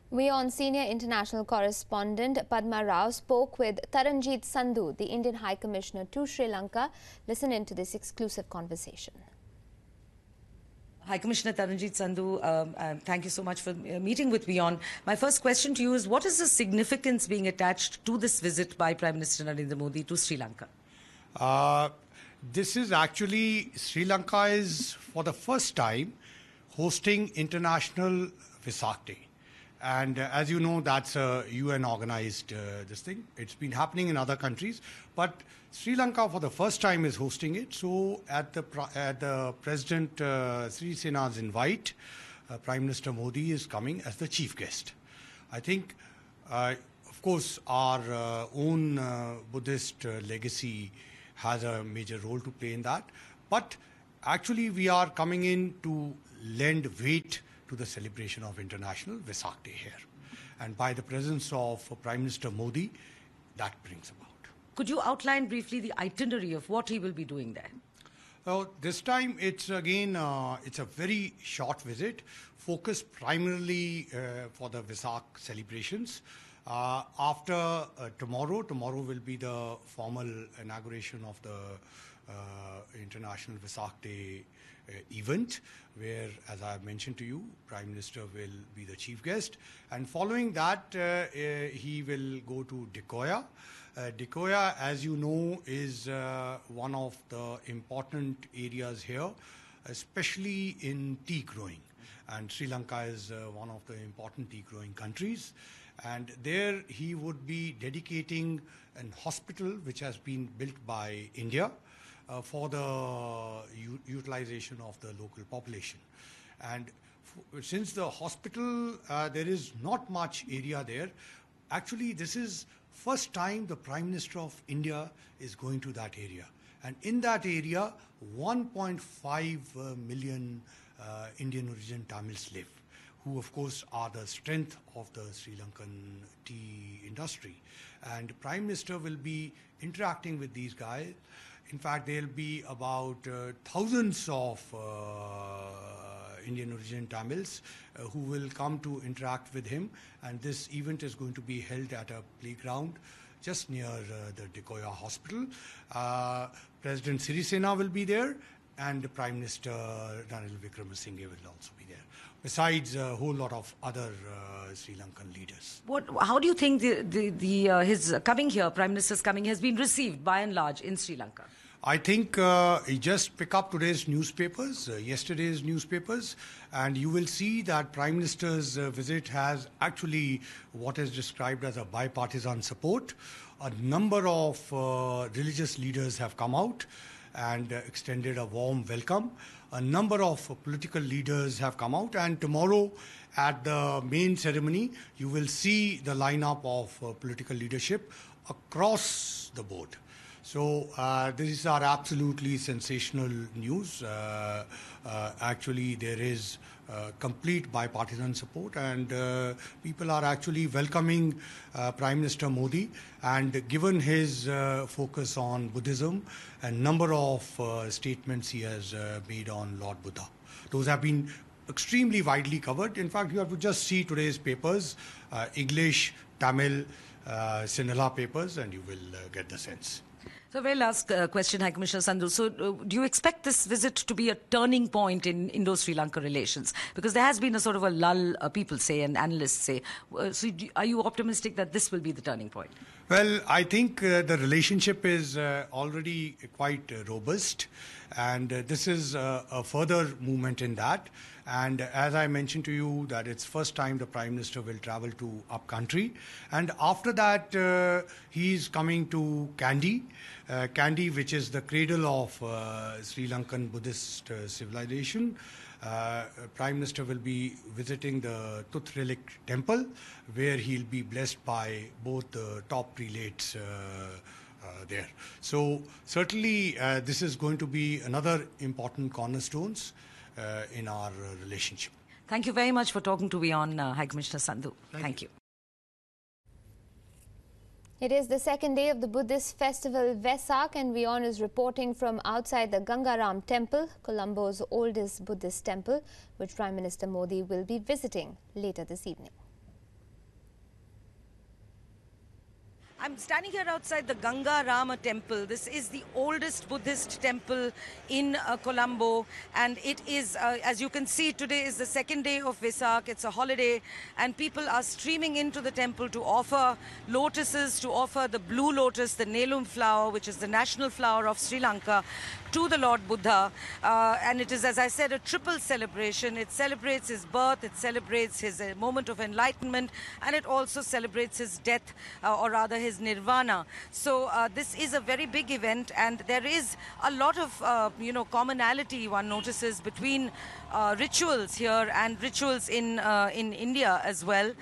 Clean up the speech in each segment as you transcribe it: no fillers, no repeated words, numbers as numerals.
WION senior international correspondent Padma spoke with Taranjit Sandhu, the Indian High Commissioner to Sri Lanka. Listen into this exclusive conversation. High Commissioner Taranjit Sandhu, thank you so much for meeting with WION. My first question to you is, what is the significance being attached to this visit by Prime Minister Narendra Modi to Sri Lanka? This is actually, Sri Lanka is for the first time hosting International Vesak Day. And as you know, that's a UN organized this thing. It's been happening in other countries, but Sri Lanka for the first time is hosting it. So at the President Sri Sena's invite, Prime Minister Modi is coming as the chief guest. I think, of course, our own Buddhist legacy has a major role to play in that. But actually, we are coming in to lend weight to the celebration of International Vesak Day here. And by the presence of Prime Minister Modi, that brings about. Could you outline briefly the itinerary of what he will be doing there? This time, it's again, it's a very short visit, focused primarily for the Vesak celebrations. After tomorrow will be the formal inauguration of the International Vesak Day event, where, as I have mentioned to you, Prime Minister will be the chief guest. And following that, he will go to Decoya. Decoya, as you know, is one of the important areas here, especially in tea growing. And Sri Lanka is one of the important tea growing countries. And there he would be dedicating an hospital which has been built by India for the utilization of the local population. And since the hospital, there is not much area there. Actually, this is first time the Prime Minister of India is going to that area. And in that area, 1.5 million Indian origin Tamils live, who of course are the strength of the Sri Lankan tea industry. And Prime Minister will be interacting with these guys. In fact, there will be about thousands of Indian origin Tamils who will come to interact with him. And this event is going to be held at a playground just near the Decoya Hospital. President Sri Sena will be there, and Prime Minister Ranil Wickremesinghe will also be there, besides a whole lot of other Sri Lankan leaders. How do you think his coming here, Prime Minister's coming, has been received by and large in Sri Lanka? I think you just pick up today's newspapers, yesterday's newspapers, and you will see that Prime Minister's visit has actually what is described as a bipartisan support. A number of religious leaders have come out and extended a warm welcome. A number of political leaders have come out, and tomorrow at the main ceremony, you will see the lineup of political leadership across the board. So these are absolutely sensational news. Actually, there is complete bipartisan support, and people are actually welcoming Prime Minister Modi. And given his focus on Buddhism, a number of statements he has made on Lord Buddha, those have been extremely widely covered. In fact, you have to just see today's papers, English, Tamil, Sinhala papers, and you will get the sense. So, very last question, High Commissioner Sandhu. So, do you expect this visit to be a turning point in Indo-Sri Lanka relations? Because there has been a sort of a lull, people say, and analysts say. So, are you optimistic that this will be the turning point? Well, I think the relationship is already quite robust, and this is a further movement in that. And as I mentioned to you, that it's first time the Prime Minister will travel to upcountry. And after that, he's coming to Kandy. Kandy, which is the cradle of Sri Lankan Buddhist civilization. Prime Minister will be visiting the Tut Relic Temple, where he'll be blessed by both the top prelates there. So certainly this is going to be another important cornerstones in our relationship. Thank you very much for talking to WION, High Commissioner Sandhu. Thank you. It is the second day of the Buddhist festival Vesak, and WION is reporting from outside the Gangaram temple, Colombo's oldest Buddhist temple, which Prime Minister Modi will be visiting later this evening. I'm standing here outside the Ganga Rama temple. This is the oldest Buddhist temple in Colombo, and it is, as you can see, today is the second day of Vesak. It's a holiday, and people are streaming into the temple to offer lotuses, to offer the blue lotus, the Nelum flower, which is the national flower of Sri Lanka, to the Lord Buddha. And it is, as I said, a triple celebration. It celebrates his birth, it celebrates his moment of enlightenment, and it also celebrates his death, or rather his nirvana. So this is a very big event, and there is a lot of commonality one notices between rituals here and rituals in India as well.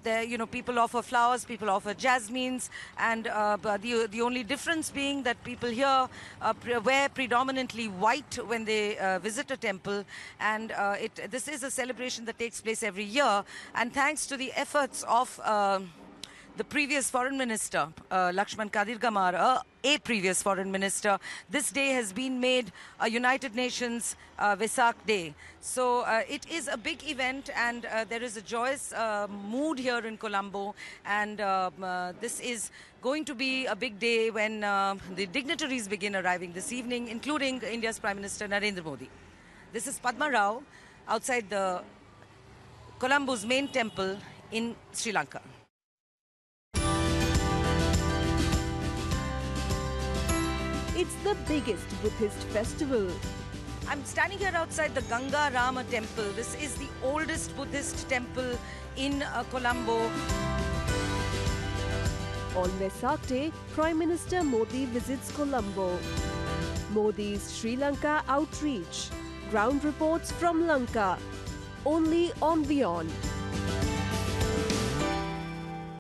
There, people offer flowers, people offer jasmines, and the only difference being that people here wear predominantly white when they visit a temple, and this is a celebration that takes place every year, and thanks to the efforts of the previous foreign minister, Lakshman Kadirgamar, a previous foreign minister, this day has been made a United Nations Vesak Day. So it is a big event, and there is a joyous mood here in Colombo, and this is going to be a big day when the dignitaries begin arriving this evening, including India's Prime Minister Narendra Modi. This is Padma Rao outside the Colombo's main temple in Sri Lanka. It's the biggest Buddhist festival. I'm standing here outside the Ganga Rama temple. This is the oldest Buddhist temple in Colombo. On Vesak Day, Prime Minister Modi visits Colombo. Modi's Sri Lanka outreach. Ground reports from Lanka. Only on WION.